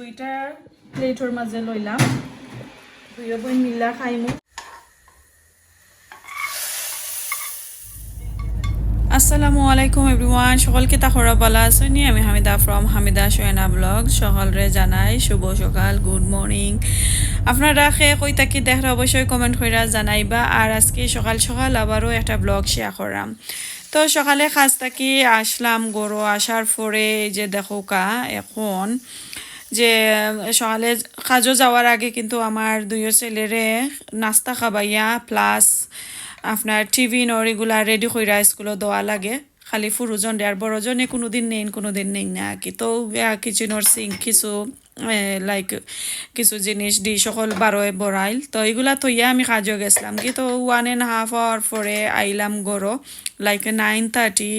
দুইটা প্লেটর মাঝে লইলাম দুই বই মিলা খাইমু আসসালামু আলাইকুম এভরিওয়ান সকলকে তাহরা ভালো আছেন আমি হামিদা ফ্রম হামিদা সোয়েনা ব্লগ সকলরে জানাই শুভ সকাল গুড মর্নিং আপনারা খে কই তাকি দেখরা অবশ্যই কমেন্ট কইরা জানাইবা আর আজকে সকাল সকাল আবারও একটা ব্লগ শেয়ার করাম তো সকালে কাজ থাকি আসলাম গরু আসার পরে যে দেখো কা এখন যে সকালে কাজও যাওয়ার আগে কিন্তু আমার দুইও ছেলেরে নাস্তা খাবাইয়া প্লাস আপনার টিফিন ওর এগুলা রেডি কইরা স্কুলে দেওয়া লাগে খালি ফুরুজন আর বড়জনে কোনোদিন নেই না কি তো কিচেনের সিঙ্ক কিছু লাইক কিছু জিনিস দি সকল বারোয় বড়াইল তো এগুলা তৈয়া আমি কাজও গেছিলাম কি তো 1.5 আওয়ার পরে আইলাম গরো লাইক 9:30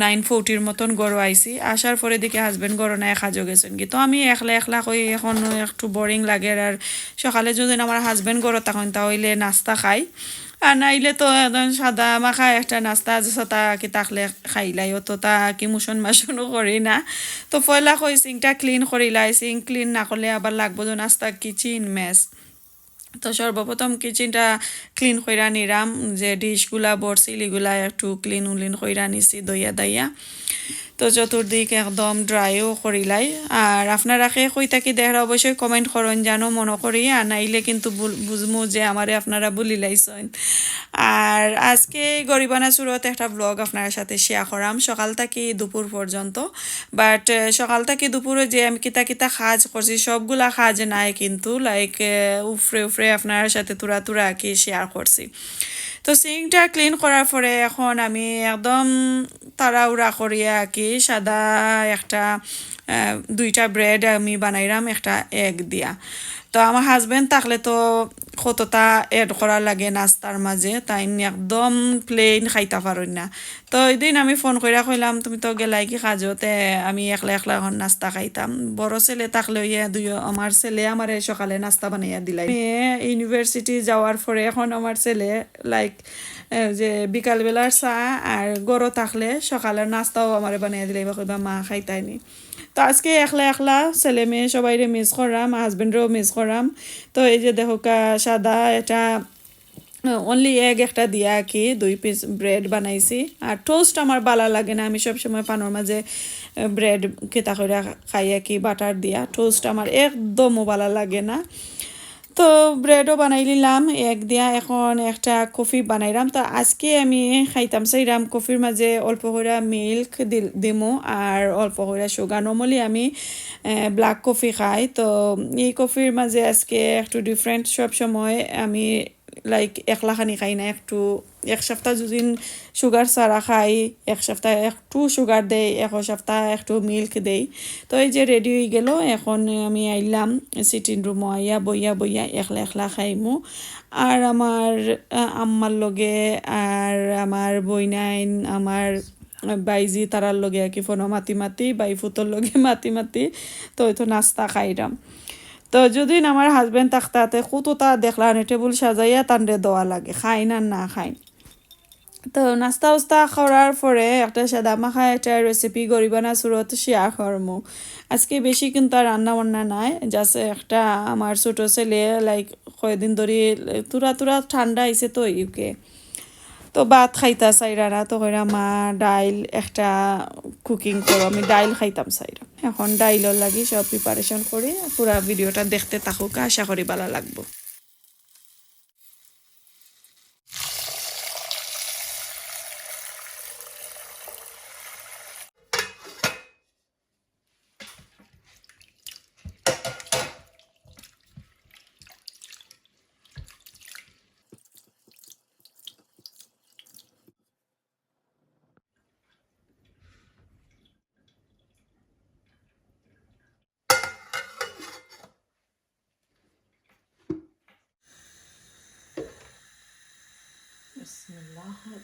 9:40 মতন গরো আইসি আসার পরে দিকে হাজবেন্ড গরো নাই কাজও গেছেন কি তো আমি একলা কই এখন একটু বোরিং লাগে আর সকালে যদি আমার হাজবেন্ড গরো তখন তাহলে নাস্তা খাই আর নাইলে তো সাদা মাখা একটা নাস্তা তা কি তাকলে খাইলাই তো তা কি মাসনও করি না তো পয়লা কই সিংটা ক্লিন করিলাই সিং ক্লিন না করলে আবার লাগবো যে নাস্তা কিচেন মেস তো সর্বপ্রথম কিচেনটা ক্লিন কইরা নিরাম যে ডিশগুলা বরছিল এগুলা একটু ক্লিন কইরা নিছি দইয়া দাইয়া তো চতুর্দিক একদম ড্রাইও করিলাই আর আপনারা কে কই থাকি দেখরা অবশ্যই কমেন্ট করুন জানো মনে করি আর নাইলে কিন্তু বুঝমু যে আমারে আপনারা বলি লাইছেন আর আজকে গরিবানা সুরত একটা ব্লগ আপনার সাথে শেয়ার করাম সকাল থেকে দুপুর পর্যন্ত বাট সকাল থেকে দুপুরে যে আমি কিতা কিতা কাজ করছি সবগুলা কাজ নাই কিন্তু লাইক উফরে আপনার সাথে তুরা কি শেয়ার করছি তো সিঙ্কটা ক্লিন করার পরে এখন আমি একদম তাড়াহুড়া করিয়া কি সাদা একটা দুইটা ব্রেড আমি বানাইলাম একটা এগ দিয়া তো আমার হাজবেন্ড থাকলে তো কতটা এড করা লাগে নাস্তার মাঝে তাই একদম প্লেন খাইতে পারেন না তো ওই দিন আমি ফোন কইরা কইলাম তুমি তো গেলাই কি কাজতে আমি একলা এখন নাস্তা খাইতাম বড় ছেলে থাকলে দুই আমার ছেলে আমার সকালে নাস্তা বানাইয়া দিলাই ইউনিভার্সিটি যাওয়ার পরে এখন আমার ছেলে লাইক যে বিকালবেলার চা আর গরো থাকলে সকালের নাস্তাও আমার বানিয়ে দিলাই বা কইবা মা খাইতাইনি তো আজকে একলা ছেলে মেয়ে সবাই মিস করাম হাজবেন্ডেরও মিস করাম তো এই যে দেখো সাদা এটা অনলি এগ একটা দিয়া কি 2 পিস ব্রেড বানাইছি আর টোস্ট আমার ভালো লাগে না আমি সব সময় পানোর মাঝে ব্রেড কেতা করে খাইয়া কি বাটার দিয়া টোস্ট আমার একদমও ভালো লাগে না তো ব্রেডও বানাই নিলাম এগ দিয়া এখন একটা কফি বানাইলাম তো আজকে আমি খাইতাম চাইলাম কফির মাঝে অল্প করে মিল্ক দিমু আর অল্প করে সুগার নর্মালি আমি ব্ল্যাক কফি খাই তো এই কফির মাঝে আজকে একটু ডিফারেন্ট সব সময় আমি লাইক একলাখানি খাই না একটু এক সপ্তাহ দুদিন সুগার ছাড়া খাই এক সপ্তাহ একটু সুগার দেই এক সপ্তাহ একটু মিল্ক দেই তো এই যে রেডি হয়ে গেল এখন আমি আইলাম সিটিং রুমে আইয়া বইয়া একলা খাইমু আর আমার আম্মার লগে আর আমার বইনাইন আমার বাইজি তারার লগে কি ফোন মাতি বাইফুতর লগে মাতি তো ওই তো নাস্তা খাইলাম তো যদি আমার হাজবেন্ড থাকতে কতটা দেখলাম টেবুল সাজাইয়া তানরে দেওয়া লাগে খাই না খাই তো নাস্তা খাওয়ার পরে একটা সাদা মাখা একটা রেসিপি গরিবানা সুরত শেয়ার করমু আজকে বেশি কিন্তু আর রান্না বান্না নাই জাস্ট একটা আমার ছোট ছেলে লাইক কয়েকদিন ধরে তুরা ঠান্ডা আইছে তো ইউকে তো ভাত খাইতা চাইরা না তো কইরা মা ডাইল একটা কুকিং করো আমি ডাইল খাইতাম চাইরা এখন ডাইলর লাগি সব প্রিপারেশন করি পুরা ভিডিওটা দেখতে থাকুক আশা করি ভালো লাগবো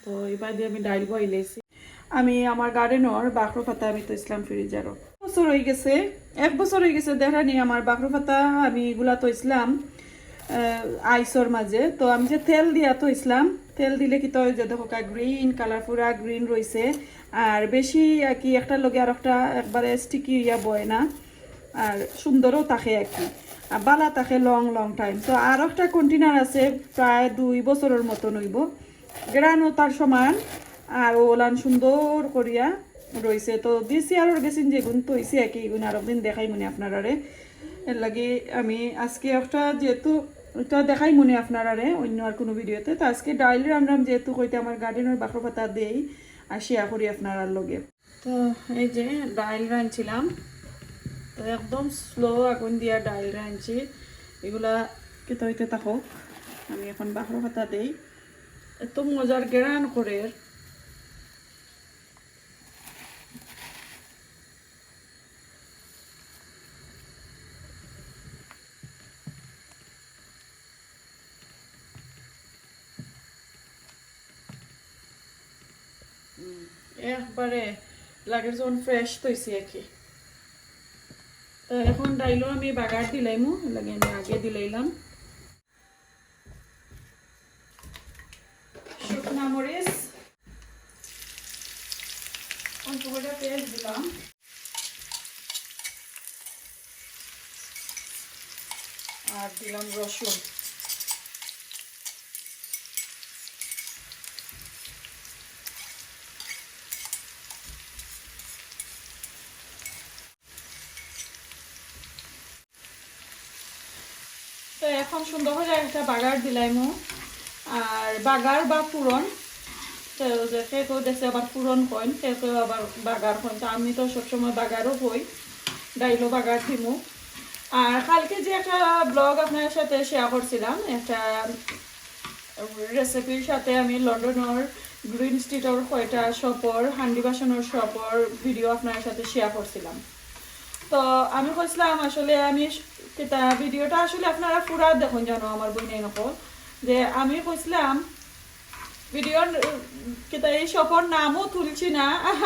তো এবার দিয়ে আমি ডাইল বইলেছি আমি আমার গার্ডেনর বাকরো পাতা আমি তো ইসলাম ফ্রিজারও বছর হয়ে গেছে 1 বছর হয়ে গেছে দেখানি আমার বাকরো পাতা আমি এগুলা তো ইসলাম আইসর মাঝে তো আমি যে তেল দিয়া তো ইসলাম তেল দিলে কি তো যে দেখো গ্রিন কালার পুরা গ্রিন রয়েছে আর বেশি কি একটা লগে আর একটা একবারে স্টিকি ইয়া বয় না আর সুন্দরও থাকে আর কি, আর বালা থাকে লং লং টাইম। তো আর একটা কন্টেনার আছে প্রায় 2 বছরের মতন হইব, গ্রানও তার সমান, আর ওলান সুন্দর করিয়া রয়েছে। তো দিছি আর গেছেন যেগুন তো হয়েছে আর কি, এগুন আর একদিন দেখাই মনে আপনারারে। এর লাগে আমি আজকে একটা যেহেতু এটা দেখাই মনে আপনারারে অন্য আর কোনো ভিডিওতে, তো আজকে ডাইল রান্নাম যেহেতু কইতে আমার গার্ডেনের বাকর পাতা দেই আর শেয়ার করি আপনার লগে। তো এই যে ডাইল রাঁধছিলাম, তো একদম স্লো আগুন দিয়া ডাইল রাঁধছি, এগুলা কেটে হইতে থাকো। আমি এখন বাকর পাতা দেই, এত মজার গ্রান করে। একবারে লাগে যখন ফ্রেশ তৈছি আর কি। তো এখন ডাইলও আমি বাগার দিলাইমু, লাগে আমি আগে দিলাইলাম। শুকনা মরিচ অল্প করে পেঁয়াজ দিলাম, আর দিলাম রসুন। তো এখন সুন্দর করে একটা বাগার দিলাইমু, আর বাগার বা পুরন, তো যে কেউ দেখছে আবার পুরন কইন, কেউ আবার বাগার কইন। তো আমি তো সবসময় বাগারও কই, ডাইলও বাগার দিমু। আর কালকে যে একটা ব্লগ আপনার সাথে শেয়ার করছিলাম, একটা রেসিপির সাথে আমি লন্ডনের গ্রিন স্ট্রিটের কয়টা শপর হান্ডি বাসনের শপর ভিডিও আপনার সাথে শেয়ার করছিলাম। তো আমি কইছিলাম আসলে আমি ভিডিওটা আসলে আপনারা পুরা দেখুন জানো আমার বইনে নকল, যে আমি কইছিলাম ভিডিওর কিতা এই শপর নামও তুলছি না,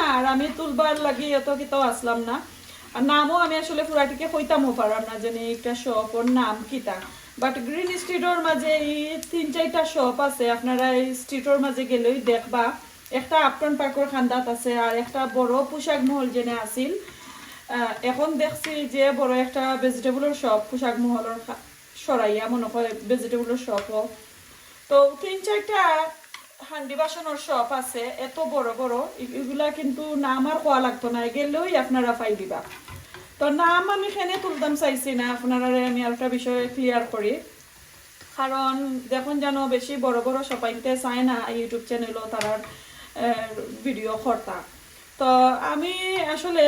আর আমি তুলবার লাগি এত কিতাও আসলাম না, আর নামও আমি আসলে পুরাটিকে কইতামও পারলাম না যে একটা শপর নাম কিতা। বাট গ্রিন স্ট্রিটের মাঝে এই 3-4টা শপ আছে, আপনারা এই স্ট্রিটের মাঝে গেলেই দেখবা। একটা আপটন পার্কের খান্দাত আছে, আর একটা বড় পোশাক মহল যেনে আছিল। এখন দেখছি যে বড় একটা ভেজিটেবলের শপ, পোশাক মহলের সরাইয়া মনে করে ভেজিটেবলের শপও। তো 3-4টা হান্ডি বাসনের শপ আছে, এত বড় বড়, এগুলা কিন্তু নাম আর কোয়া লাগতো না, গেলেই আপনারা পাই দিবা। তো নাম আমি খেনে তুলতাম চাইছি না, আপনারা আমি আরেকটা বিষয় ক্লিয়ার করি। কারণ দেখুন জানো বেশি বড় বড় সবাইতে চায় না ইউটিউব চ্যানেলও তারার ভিডিও করতা। তো আমি আসলে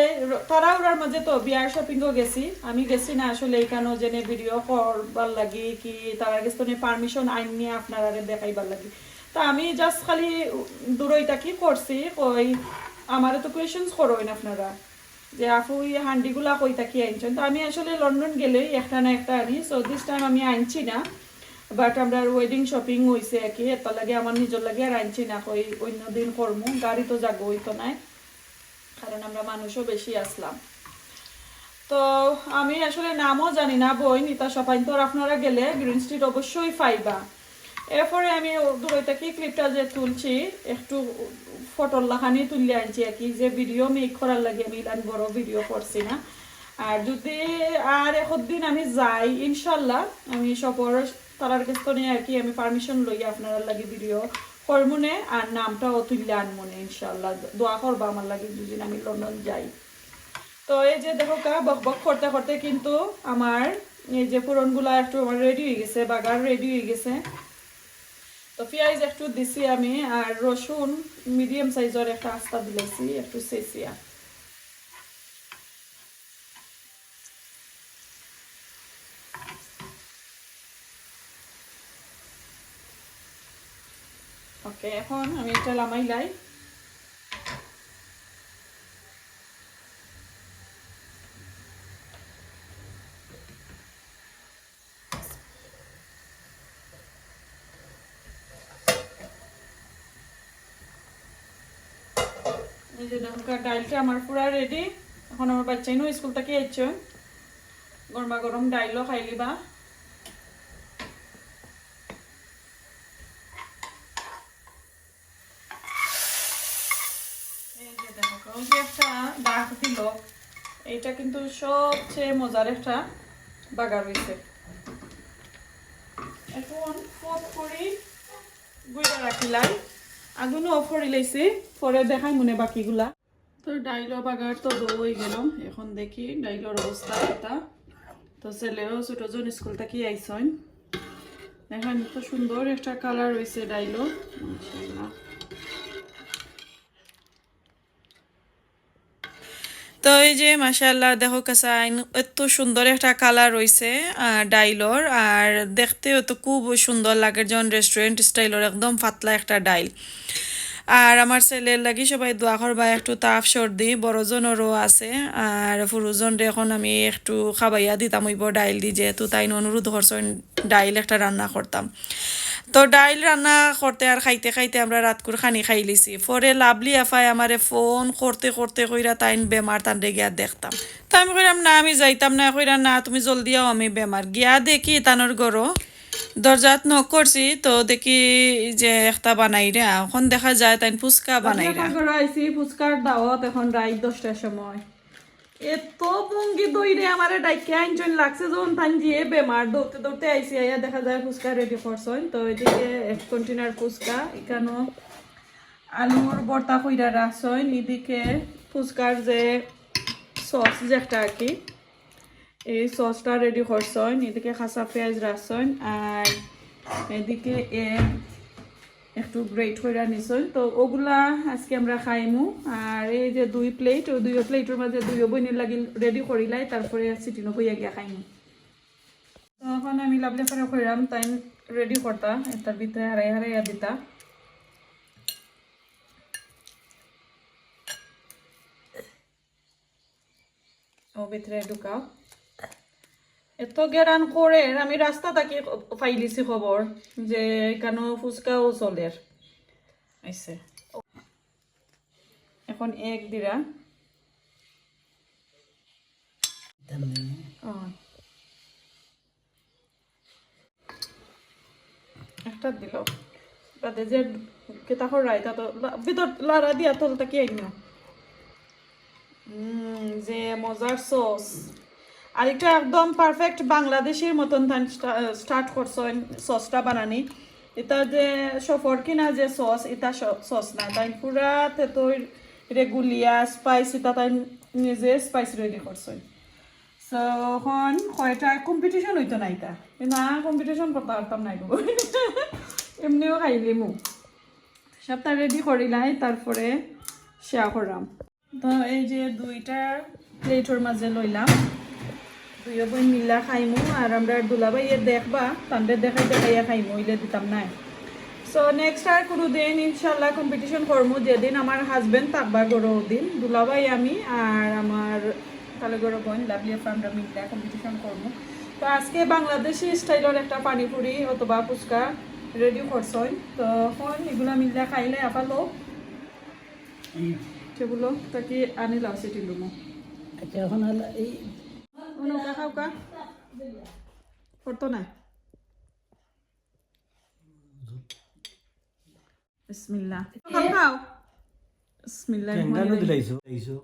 তারা ওরার মাঝে তো বিয়ার শপিংও গেছি, আমি গেছি না আসলে এইখানেও জেনে ভিডিও করবার লাগি কি তারা গেছে পারমিশন আইন নিয়ে আপনারা দেখাইবার লাগি। তা আমি জাস্ট খালি দূরইটা কি করছি, কই আমার তো কোয়েশনস করবেন আপনারা যে আপু এই হান্ডিগুলা কই তাকি আনছেন। তো আমি আসলে লন্ডন গেলেই একটা না একটা আনি, সো দিস টাইম আমি আনছি না, বাট আমরা ওয়েডিং শপিং হয়েছে আর কি, এত লাগে আমার নিজের লাগে আর আনছি না, কই অন্য দিন করবো, গাড়ি তো যাবো হইতো নাই, কারণ আমরা মানুষও বেশি আসলাম। তো আমি আসলে নামও জানি না, বই নিতা সবাই তো আপনারা গেলে গ্রিন স্ট্রিট অবশ্যই পাইবা। এরপরে আমি দূরটা কি ক্লিপটা যে তুলছি একটু ফটোর লাখানি তুললে আনছি আর কি, যে ভিডিও মেক করার লাগে আমি ইলান বড় ভিডিও করছি না। আর যদি আর একদিন আমি যাই ইনশাল্লাহ আমি সপর তারার কাছ নিয়ে আর কি আমি পারমিশন লই আপনার লাগে ভিডিও করমনে, আর নামটাও তুললে আনমনে ইনশাল্লাহ। দোয়া করবা আমার লাগে দুদিন আমি লন্ডন যাই। তো এই যে দেখো কা বক বক করতে করতে কিন্তু আমার এই যে পুরনগুলা একটু আমার রেডি হয়ে গেছে, বাগার রেডি হয়ে গেছে। তো পেঁয়াজ একটু দিছি আমি, আর রসুন মিডিয়াম সাইজের একটা আস্তা দিলেছি একটু সেসিয়া। ওকে, এখন আমি এটা লামাইলাই। এই যে দেখো ডাইলটা আমার পুরা রেডি। এখন আমার বাচ্চাই নো স্কুল থেকে আইছ, গরমা গরম ডাইলও খাই লিবা। এই যে দেখো যে একটা ডাক দিল, এইটা কিন্তু সবচেয়ে মজার একটা বাগার হয়েছে। এখন পপ করে গুঁড়া রাখিলাই, আগুনও অফ করে লাইছি, পরে দেখাই মনে বাকিগুলা। তো ডাইলর বাগার তো হয়ে গেল। এখন দেখি ডাইলর অবস্থা এটা। তো ছেলেও ছোটজন স্কুল থেকে আইসন, দেখেন তো সুন্দর একটা কালার হয়েছে ডাইলো। তো এই যে মাশাআল্লাহ দেখো কাসাইন এত সুন্দর একটা কালার রয়েছে ডাইলর, আর দেখতেও তো খুব সুন্দর লাগে, যেমন রেস্টুরেন্ট স্টাইলর একদম পাতলা একটা ডাইল। আর আমার ছেলের লাগি সবাই দোয়া করবা, একটু তাপ সর্দি বড়জনেরও আছে, আর পুরুষজনরে এখন আমি একটু খাবাইয়া দিতাম হইব ডাইল দি, যেহেতু তাই অনুরোধ করছেন ডাইল একটা রান্না করতাম। তো ডাইল রান্না করতে আর খাইতে খাইতে আমরা রাতকুর খানি খাই লিছি। পরে লাভলি আফাই আমারে ফোন করতে করতে কইরা তাইন বেমার, তান গিয়া দেখতাম। তো আমি কইরাম না আমি যাইতাম না, কইরা না তুমি জলদি আও আমি বেমার। গিয়া দেখি তানোর গরো দরজাত নক করছি, তো দেখি যে একটা বানাই রে, এখন দেখা যায় তাই ফুচকা বানাই রে। আইছি ফুচকার দাওয়াত, এখন রাত 10টার সময়। এত ভঙ্গি দইরে আমার ডাইকে আইনজন লাগছে যখন তাই গিয়ে বেমার, দৌড়তে দৌড়তে আইসি, আইয়া দেখা যায় ফুচকা রেডি করছেন। তো এদিকে 1 কন্টেনার ফুচকা, এখানেও আলুর ভর্তা কইরা রাখছেন, এদিকে ফুচকার যে সস যেটা আর কি, এই সসটা রেডি করছেন, এদিকে কাঁচা পেঁয়াজ রাখছেন, আর এদিকে একটু গ্রেট করে নিছেন। তো ওগুলা আজকে আমরা খাইমু। আর এই যে 2 প্লেট, ওই 2 প্লেটের মাঝে 2 বইনের লাগি রেডি করিলাই, তারপরে সিটিনো হইয়া গিয়া খাইমু। তো এখন আমি লাভলি আফার কইরাম তাই রেডি করতা, এটার ভিতরে হারাই হারাইয়া দিতা। ও ভিতরে ঢুকাও, এত গেরান করে আমি রাস্তা থেকে পাইলিছি খবর যে এখানে ফুচকাও চলের আইছে। এখন এক দিরা একটা দিল, তাতে যে কেতা করাই তা তো ভিতর লাড়া দিয়া তল তাকি আইন। যে মজার সস, আর এটা একদম পারফেক্ট বাংলাদেশের মতন স্টার্ট করছেন সসটা বানানি। এটা যে সফর কিনা যে সস, এটা সস না, তাই পুরা তেতই রেগুলিয়া স্পাইস, এটা তাই নিজে স্পাইস রেডি করছেন। সো এখন কয়টা কম্পিটিশন হইতো না, এটা না কম্পিটিশন করতে পারতাম না, এমনিও খাইলি মু সবটা রেডি করিলাই, তারপরে শেয়ার করলাম। তো এই যে 2টা প্লেটের মাঝে লইলাম, 2 বই মিলা খাইমু, আর আমরা দুলাভাইয়ের দেখবা তান্ডে দেখাই দেখাইয়া খাইমু, ইলে দিতাম না। সো নেক্সট আর কোনো দিন ইনশাল্লাহ কম্পিটিশন করমু, যেদিন আমার হাজবেন্ড থাকবা গরো দিন দুলাভাই আমি আর আমার তাহলে গরো বোন লাভলি আফা আমরা মিলা কম্পিটিশন করমু। তো আজকে বাংলাদেশি স্টাইলের একটা পানিপুরি অথবা ফুচকা রেডি করছই। তো এখন এগুলা মিলা খাইলে আফা লোক সেগুলো তাকে আনিলাম সেটি লুমো। আচ্ছা এখন এই নৌকা খাওকা করতো না। বিসমিল্লাহ খাও খাও, বিসমিল্লাহ কেন দিলাইছো এইছো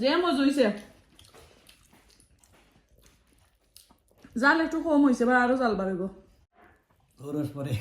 যে মজা হইছে, জাল একটু কম হয়েছে, আরো জাল বাড়াইব খরচ পরে